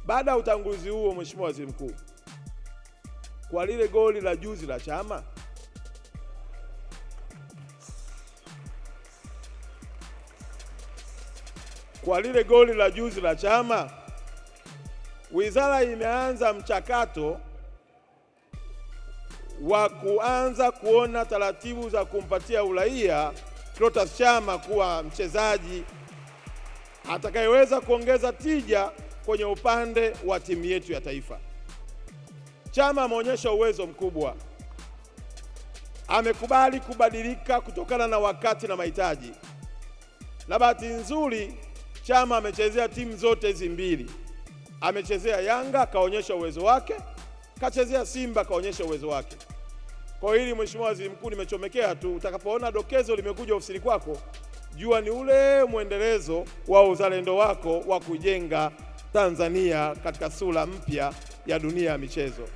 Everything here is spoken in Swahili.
Baada ya utangulizi huo, Mheshimiwa Waziri Mkuu, kwa lile goli la juzi la chama, wizara imeanza mchakato wa kuanza kuona taratibu za kumpatia uraia Clatous Chama kuwa mchezaji atakayeweza kuongeza tija kwenye upande wa timu yetu ya taifa. Chama ameonyesha uwezo mkubwa, amekubali kubadilika kutokana na wakati na mahitaji, na bahati nzuri Chama amechezea timu zote hizi mbili. Amechezea Yanga akaonyesha uwezo wake, kachezea Simba kaonyesha uwezo wake. Kwa hili Mheshimiwa Waziri Mkuu, nimechomekea tu, utakapoona dokezo limekuja ofisini kwako, jua ni ule mwendelezo wa uzalendo wako wa kujenga Tanzania katika sura mpya ya dunia ya michezo.